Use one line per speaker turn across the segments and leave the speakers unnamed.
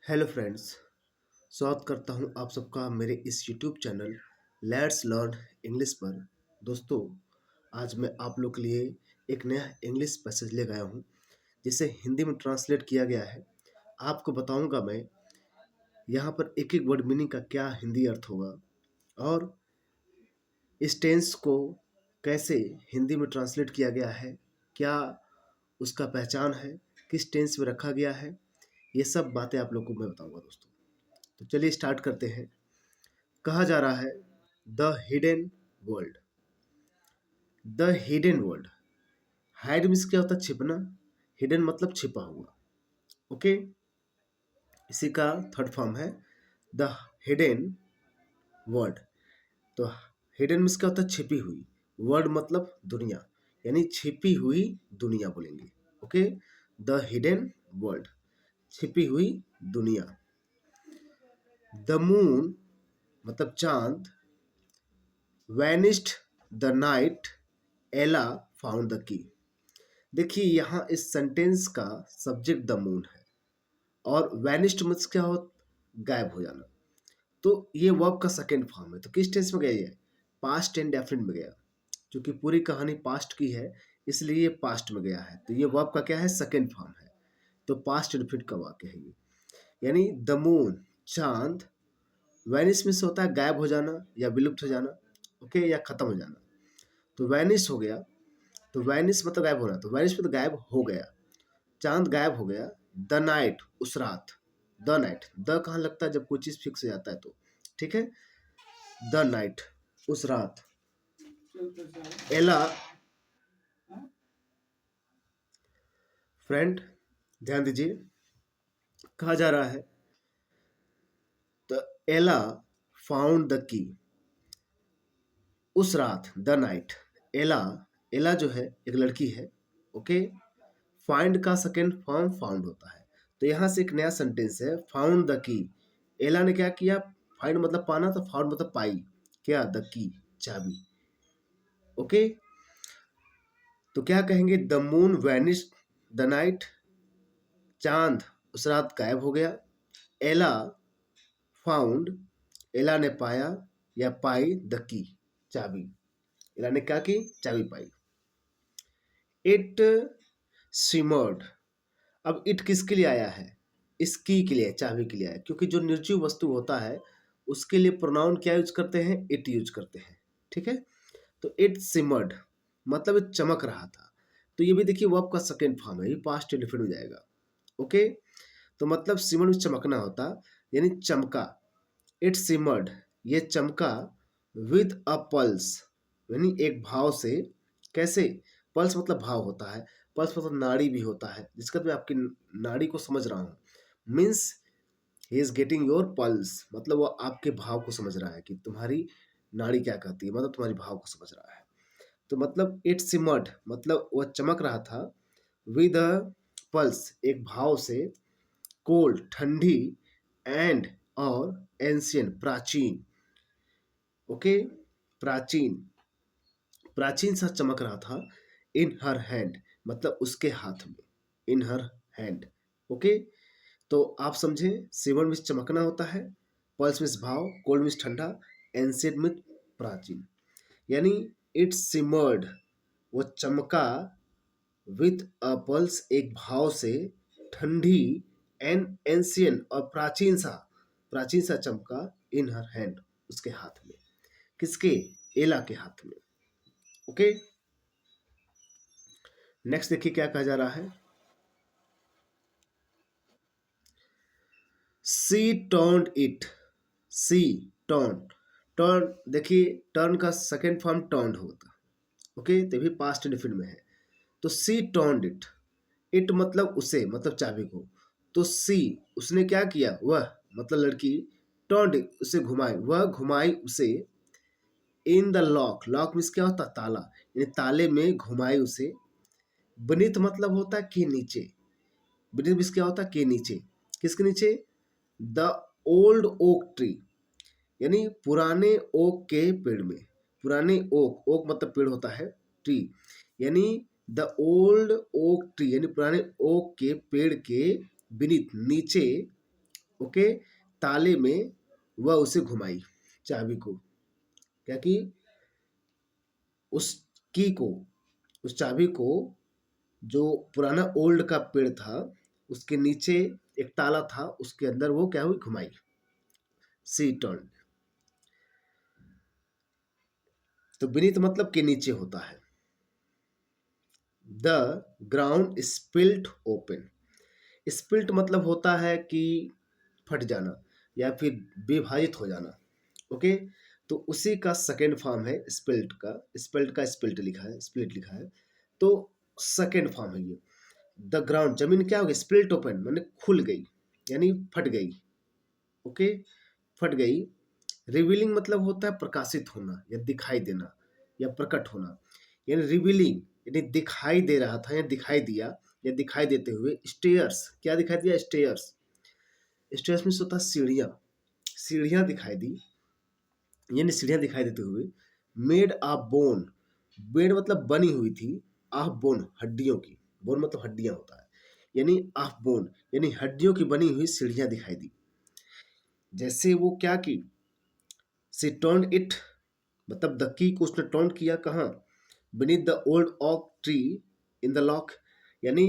Hello friends. स्वागत करता हूं आप सबका मेरे इस YouTube channel let's learn English पर। दोस्तों, आज मैं आप लोग के लिए एक नया इंग्लिश पैसेज लेकर आया हूं जिसे हिंदी में ट्रांसलेट किया गया है। आपको बताऊंगा मैं यहां पर एक एक वर्ड मीनिंग का क्या हिंदी अर्थ होगा और इस टेंस को कैसे हिंदी में ट्रांसलेट किया गया है, क्या उसका पहचान है, किस टेंस में रखा गया है, ये सब बातें आप लोग को मैं बताऊंगा दोस्तों। तो चलिए स्टार्ट करते हैं। कहा जा रहा है the hidden world. The hidden world. Hide means क्या होता है? छिपना। हिडन मतलब छिपा हुआ। ओके, इसी का थर्ड फॉर्म है द हिडन वर्ल्ड। तो हिडन मीन्स क्या होता है? छिपी हुई। वर्ल्ड मतलब दुनिया, यानी छिपी हुई दुनिया बोलेंगे। ओके, द हिडन वर्ल्ड, छिपी हुई दुनिया। द मून मतलब चांद। वैनिस्ड द नाइट एला फाउंड द की। देखिए यहाँ इस सेंटेंस का सब्जेक्ट द मून है और वैनिस्ड मीन्स क्या हो? गायब हो जाना। तो ये वर्ब का सेकेंड फॉर्म है। तो किस टेंस में गया ये? पास्ट एंड डेफिनिट में गया। क्योंकि पूरी कहानी पास्ट की है इसलिए ये पास्ट में गया है। तो ये वर्ब का क्या है? सेकेंड फॉर्म है। तो पास्ट डेफिनिट का वाक्य है ये। यानी द मून, चांद। वैनिश मीन्स होता है गायब हो जाना या विलुप्त हो जाना। ओके, या खत्म हो जाना। तो वैनिश हो गया। तो वैनिश मतलब गायब होना। तो वैनिश मतलब गायब हो गया। चांद गायब हो गया। द नाइट, उस रात। द नाइट, द कहाँ लगता है जब कोई चीज फिक्स हो जाता है तो। ठीक है, द नाइट, उस रात। एला, फ्रेंड ध्यान दीजिए, कहा जा रहा है द एला फाउंड द की। उस रात, द नाइट। एला, एला जो है एक लड़की है। ओके, फाइंड का सेकेंड फॉर्म फाउंड होता है। तो यहां से एक नया सेंटेंस है, फाउंड द की। एला ने क्या किया? फाइंड मतलब पाना, तो फाउंड मतलब पाई। क्या? द की, चाबी। ओके, तो क्या कहेंगे? The moon vanish the night. चांद उस रात गायब हो गया। एला फाउंड, एला ने पाया या पाई द की, चाबी। एला ने क्या की? चाबी पाई। It simmered. अब इट किसके लिए आया है? इस की के लिए, चाबी के लिए आया। क्योंकि जो निर्जीव वस्तु होता है उसके लिए प्रोनाउन क्या यूज करते हैं? इट यूज करते हैं। ठीक है, तो इट सिमर्ड मतलब ये चमक रहा था। तो ये भी देखिए वर्ब का सेकेंड फॉर्म है, ये पास्ट डिफिनिट हो जाएगा। ओके, तो मतलब सिमर्ड में चमकना होता, यानी चमका। इट सिमर्ड, ये चमका। विद अ पल्स, यानी एक भाव से। कैसे? पल्स मतलब भाव होता है। पल्स मतलब नाड़ी भी होता है, जिसका मैं आपकी नाड़ी को समझ रहा हूँ। Means he is getting your pulse, मतलब वो आपके भाव को समझ रहा है कि तुम्हारी नाड़ी क्या कहती है, मतलब तुम्हारी भाव को समझ रहा है। तो मतलब इट सिमर्ड मतलब वह चमक रहा था। विद अ पल्स, एक भाव से। कोल्ड, ठंडी। एंड, और एंशियंट, प्राचीन। ओके, प्राचीन, प्राचीन सा चमक रहा था। इन हर हैंड मतलब उसके हाथ में। इन हर हैंड। ओके, तो आप समझे, सिमर में चमकना होता है, पल्स में भाव, कोल्ड में ठंडा, एंशियंट में प्राचीन। यानी इट सिमर्ड, वो चमका। विथ अ पल्स, एक भाव से। ठंडी, एंड एंशियन, और प्राचीन सा चमका। इन हर हैंड, उसके हाथ में। किसके? एला के हाथ में। ओके, नेक्स्ट देखिए क्या कहा जा रहा है। See turn it. See turn, turn देखिए टर्न का सेकेंड फॉर्म टर्न होता। ओके, तो भी पास्ट डिफिनिट में है। तो सी टर्न इट। इट मतलब उसे, मतलब चाबी को। तो सी, उसने क्या किया? वह मतलब लड़की। टर्न, उसे घुमाई, वह घुमाई उसे। In the lock, lock means क्या होता? ताला, यानी ताले में घुमाई उसे। beneath मतलब होता है के नीचे। beneath मीन्स क्या होता है? के नीचे। किसके नीचे? द ओल्ड ओक ट्री, यानी पुराने ओक के पेड़ में। पुराने ओक, ओक मतलब पेड़ होता है, ट्री यानी द ओल्ड ओक ट्री, यानी पुराने ओक के पेड़ के। beneath नीचे। ओके, ताले में वह उसे घुमाई, चाबी को, क्या कि उस की को, उस चाबी को, जो पुराना ओल्ड का पेड़ था उसके नीचे एक ताला था, उसके अंदर वो क्या हुई, घुमाई, सी टर्न। तो बीनीथ मतलब के नीचे होता है। The ground spilt open, spilt मतलब होता है कि फट जाना या फिर विभाजित हो जाना। ओके, तो उसी का सेकेंड फॉर्म है स्पिल्ट का, स्पिल्ट का स्पिल्ट लिखा है, स्प्लिट लिखा है, तो सेकेंड फॉर्म है ये। द ग्राउंड, जमीन क्या हो गई, स्प्लिट ओपन माने खुल गई, यानी फट गई। ओके, फट गई। रिवीलिंग मतलब होता है प्रकाशित होना या दिखाई देना या प्रकट होना, यानी रिवीलिंग यानी दिखाई दे रहा था या दिखाई दिया या दिखाई देते हुए। स्टेयर्स, क्या दिखाई दिया, स्टेयर्स, स्टेयर्स में होता है सीढ़ियाँ, सीढ़ियाँ दिखाई दी, यानी सीढ़ियाँ दिखाई देते हुए। मेड ऑफ बोन, मेड मतलब बनी हुई थी, ऑफ बोन हड्डियों की, बोन मतलब हड्डियाँ होता है, यानी ऑफ बोन यानी हड्डियों की बनी हुई सीढ़ियाँ दिखाई दी। जैसे वो क्या की, सी टर्न इट, मतलब द की को उसने टर्न किया कहाँ, beneath the old oak tree in the lock, यानी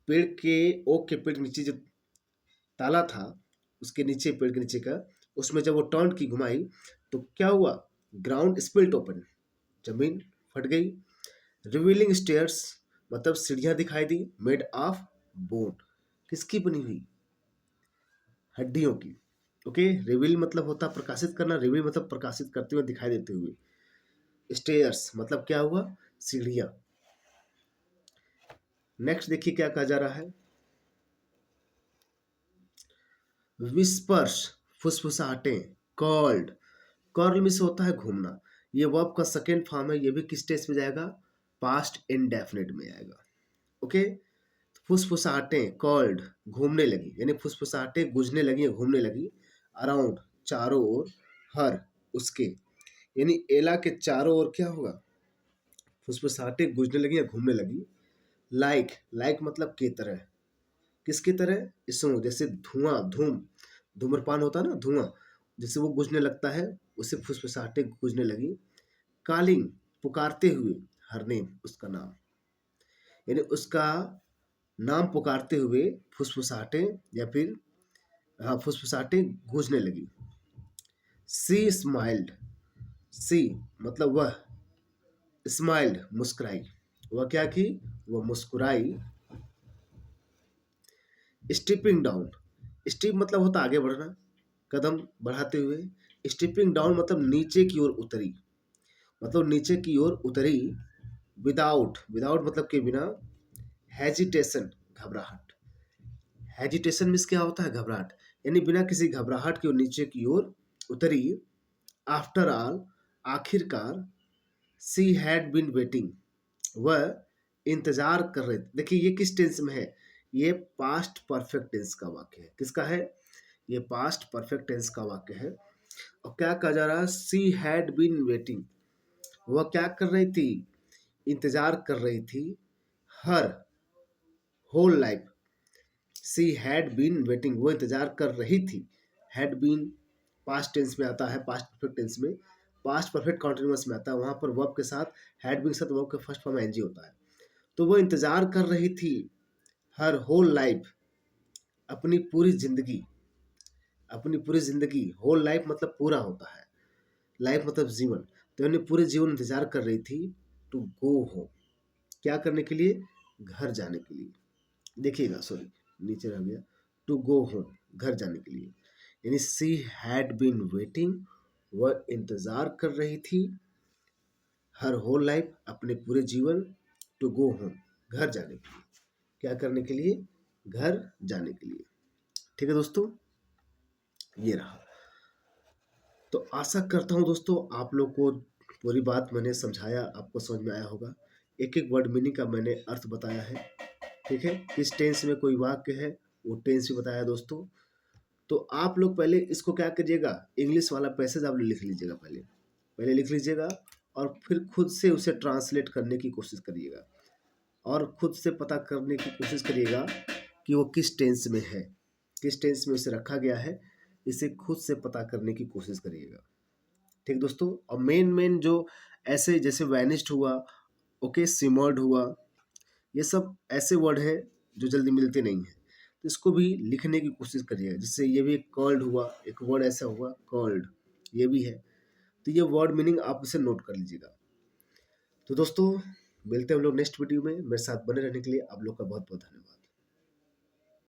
पेड़ के, ओक के पेड़ के नीचे जो ताला था, उसके नीचे, पेड़ के नीचे का, उसमें जब वो टर्न की, घुमाई, तो क्या हुआ, ग्राउंड स्पिल्ट ओपन, जमीन फट गई। रिवीलिंग स्टेयर्स मतलब सीढ़ियां दिखाई दी, मेड ऑफ बोन, किसकी बनी हुई, हड्डियों की। ओके, रिवील मतलब होता प्रकाशित करना, रिवील मतलब प्रकाशित करते हुए, दिखाई देते हुए। स्टेयर्स मतलब क्या हुआ, सीढ़ियां। नेक्स्ट देखिए क्या कहा जा रहा है, विस्पर्स फुसफुसाहटें, कॉल्ड, कर्ल में से होता है घूमना, ये वर्ब का सेकेंड फॉर्म है, ये भी किस टेंस में जाएगा, पास्ट इंडेफिनिट में आएगा। ओके, फुसफुसाहटें, कॉल्ड, घूमने लगी, यानी फुसफुसाहटें गूंजने लगी या घूमने लगी। अराउंड चारों ओर, हर उसके, यानी एला के चारों ओर क्या होगा, फुसफुसाहटें गूंजने लगी या घूमने लगी। लाइक, लाइक मतलब की तरह, किसकी तरह, इसमें जैसे धुआं, धूम, धूम्रपान होता है ना, धुआं, जैसे वो गूंजने लगता है, उसे फुसफुसाहटें गूंजने लगी। कॉलिंग पुकारते हुए, हर नेम उसका नाम, यानी उसका नाम पुकारते हुए फुसफुसाहटें या फिर, हाँ, फुसफुसाहटें गूंजने लगी। सी स्माइल्ड, सी मतलब वह, स्माइल्ड मुस्कुराई, वह क्या की, वह मुस्कुराई। स्टिपिंग डाउन, स्टिप मतलब होता आगे बढ़ना, कदम बढ़ाते हुए। स्टिपिंग डाउन मतलब नीचे की ओर उतरी, मतलब नीचे की ओर उतरी। विदाउट, विदाउट मतलब के बिना। हेजिटेशन घबराहट, हेजिटेशन मीन्स क्या होता है, घबराहट, यानी बिना किसी घबराहट के वो नीचे की ओर उतरी। आफ्टर ऑल आखिरकार। सी हैड बीन वेटिंग, वह इंतजार कर रहे थे। देखिए ये किस टेंस में है, ये पास्ट परफेक्ट टेंस का वाक्य है, किसका है, ये पास्ट परफेक्ट टेंस का वाक्य है। और क्या कहा जा रहा है, सी हैड बीन वेटिंग, वह क्या कर रही थी, इंतजार कर रही थी, her whole life. She had been waiting, वो इंतजार कर रही थी। हैड बीन पास्ट टेंस में आता है, पास्ट परफेक्ट टेंस में, पास्ट परफेक्ट कॉन्टिन्यूअस में आता है, वहां पर वर्ब के साथ, हैड बीन के साथ वर्ब का फर्स्ट फॉर्म एनजी होता है। तो वो इंतजार कर रही थी, हर होल लाइफ, अपनी पूरी जिंदगी, अपनी पूरी जिंदगी, होल लाइफ मतलब पूरा होता है, लाइफ मतलब जीवन, तो उन्हें पूरे जीवन इंतजार कर रही थी, टू गो होम, क्या करने के लिए, घर जाने के लिए। देखिएगा, सॉरी नीचे रह गया, टू गो होम, घर जाने के लिए, यानी सी हैड बीन वेटिंग, वह इंतजार कर रही थी, हर होल लाइफ अपने पूरे जीवन, टू गो होम घर जाने के लिए, क्या करने के लिए, घर जाने के लिए। ठीक है दोस्तों, ये रहा। तो आशा करता हूँ दोस्तों आप लोग को पूरी बात मैंने समझाया, आपको समझ में आया होगा, एक एक वर्ड मीनिंग का मैंने अर्थ बताया है। ठीक है, किस टेंस में कोई वाक्य है वो टेंस भी बताया दोस्तों। तो आप लोग पहले इसको क्या करिएगा, इंग्लिश वाला पैसेज आप लोग लिख लीजिएगा, पहले पहले लिख लीजिएगा, और फिर खुद से उसे ट्रांसलेट करने की कोशिश करिएगा, और खुद से पता करने की कोशिश करिएगा कि वो किस टेंस में है, किस टेंस में उसे रखा गया है, इसे खुद से पता करने की कोशिश करिएगा। ठीक दोस्तों, और मेन जो ऐसे जैसे वैनिस्ड हुआ, ओके, सिमर्ड हुआ, ये सब ऐसे वर्ड हैं जो जल्दी मिलते नहीं हैं, तो इसको भी लिखने की कोशिश करिएगा। जिससे ये भी एक कर्ल्ड हुआ, एक वर्ड ऐसा हुआ कर्ल्ड, ये भी है, तो ये वर्ड मीनिंग आप इसे नोट कर लीजिएगा। तो दोस्तों, मिलते हैं हम लोग नेक्स्ट वीडियो में। मेरे साथ बने रहने के लिए आप लोग का बहुत बहुत धन्यवाद।